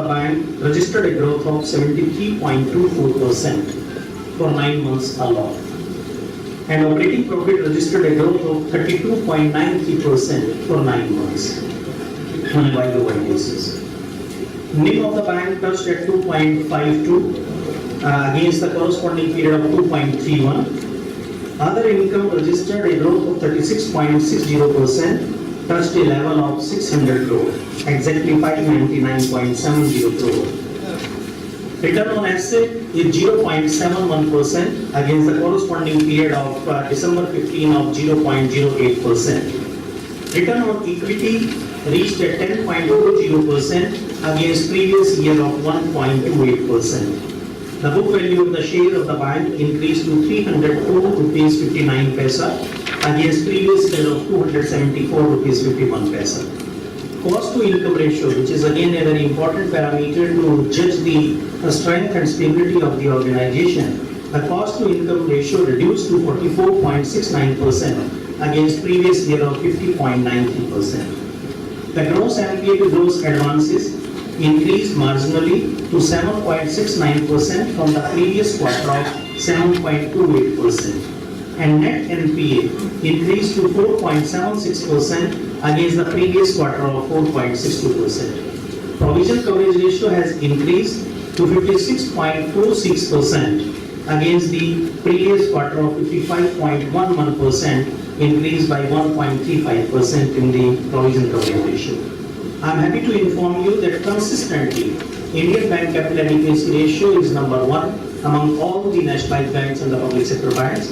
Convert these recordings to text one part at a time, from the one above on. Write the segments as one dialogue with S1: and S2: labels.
S1: the bank registered a growth of 73.24% for 9 months alone. And operating profit registered a growth of 32.93% for 9 months on a YoY basis. NIM of the bank touched at 2.52 against the corresponding period of 2.31. Other income registered a growth of 36.60%, touched a level of 600 crore, exactly 599.70 crore. Return on asset is 0.71% against the corresponding period of December 15 of 0.08%. Return on equity reached at 10.40% against previous year of 1.28%. The book value of the share of the bank increased to 304 rupees 59 paisa against previous year of 274 rupees 51 paisa. Cost to income ratio, which is again a very important parameter to judge the strength and stability of the organization, the cost to income ratio reduced to 44.69% against previous year of 50.93%. The gross NPA to gross advances increased marginally to 7.69% from the previous quarter of 7.28%. And net NPA increased to 4.76% against the previous quarter of 4.62%. Provision coverage ratio has increased to 56.46% against the previous quarter of 55.11%, increased by 1.35% in the provision coverage ratio. I am happy to inform you that consistently Indian bank capital adequacy ratio is number 1 among all the nationalized banks and the public sector banks,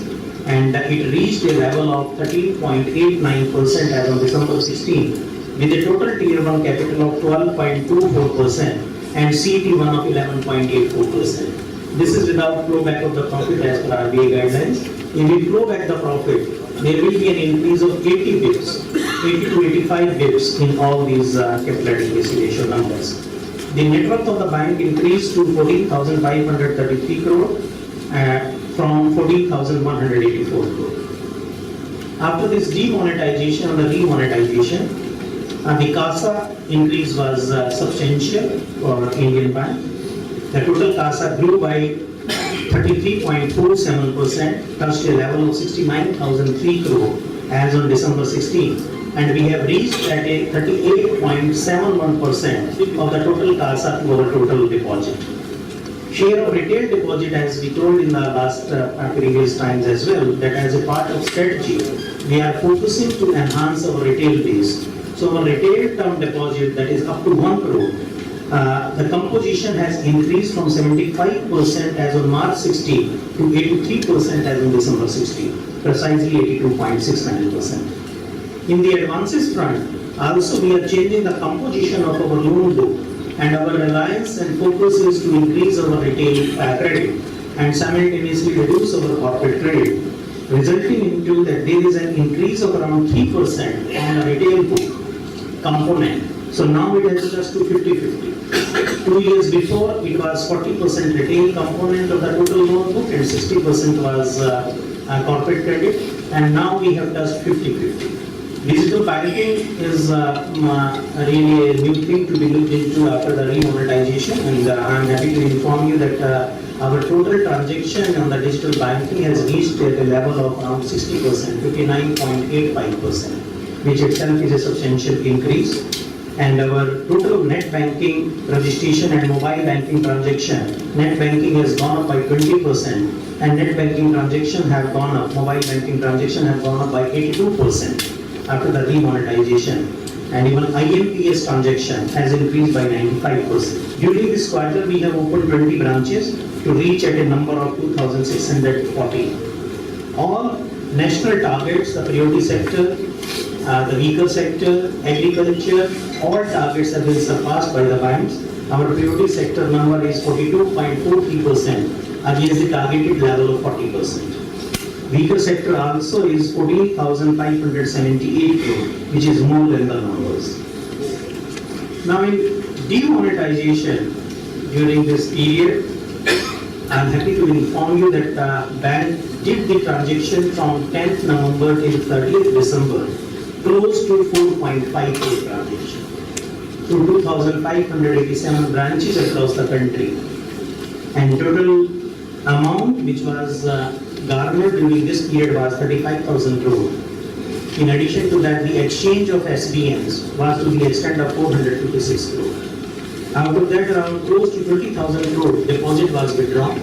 S1: and it reached a level of 13.89% as on December 16, with a total Tier 1 capital of 12.24% and CET1 of 11.84%. This is without flowback of the profit as per RBI guidelines. If we flow back the profit, there will be an increase of 80 bips, 80 to 85 bips in all these capital adequacy ratio numbers. The net worth of the bank increased to 14,533 crore from 14,184 crore. After this demonetization or the remonetization, the CASA increase was substantial for Indian Bank. The total CASA grew by 33.47%, touched a level of 69,003 crore as on December 16, and we have reached at a 38.71% of the total CASA to our total deposit. Share of retail deposit, as we told in the last previous times as well, that as a part of strategy, we are focusing to enhance our retail base. So our retail term deposit, that is up to 1 crore, the composition has increased from 75% as on March 16 to 83% as on December 16, precisely 82.69%. In the advances front, also we are changing the composition of our loan book, and our reliance and focus is to increase our retail credit and simultaneously reduce our corporate credit, resulting into that there is an increase of around 3% on the retail book component. So now it has just to 50-50. 2 years before it was 40% retail component of the total loan book and 60% was corporate credit, and now we have just 50-50. Digital banking is really a new thing to be looked into after the remonetization, and I am happy to inform you that our total transaction on the digital banking has reached at a level of around 60%, 59.85%, which itself is a substantial increase. And our total net banking registration and mobile banking transaction, net banking has gone up by 20%, and net banking transaction have gone up, mobile banking transaction have gone up by 82% after the demonetization, and even IMPS transaction has increased by 95%. During this quarter, we have opened 20 branches to reach at a number of 2,640. All national targets, the priority sector, the vehicle sector, agriculture, all targets have been surpassed by the banks. Our priority sector number is 42.43% against the targeted level of 40%. Vehicle sector also is 14,578 crore, which is more than the numbers. Now in demonetization during this period, I am happy to inform you that the bank did the transaction from 10th November till 30th December, close to 4.5 crore transaction. to 2,587 branches across the country. And total amount which was garnered during this period was 35,000 crore. In addition to that, the exchange of SBNs was to the extent of 456 crore. Out of that, around close to 20,000 crore deposit was withdrawn.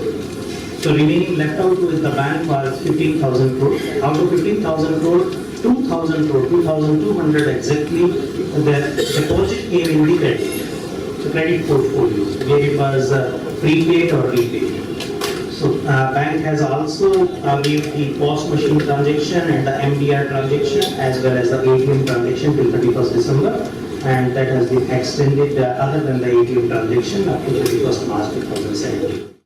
S1: So remaining left out with the bank was 15,000 crore. Out of 15,000 crore, 2,000 crore, 2,200 exactly, the deposit came in the credit portfolio, where it was prepaid or repaid. So bank has also waived the POS machine transaction and the MDR transaction as well as the ATM transaction till 31st December, and that has been extended other than the ATM transaction up to 31st March 2017.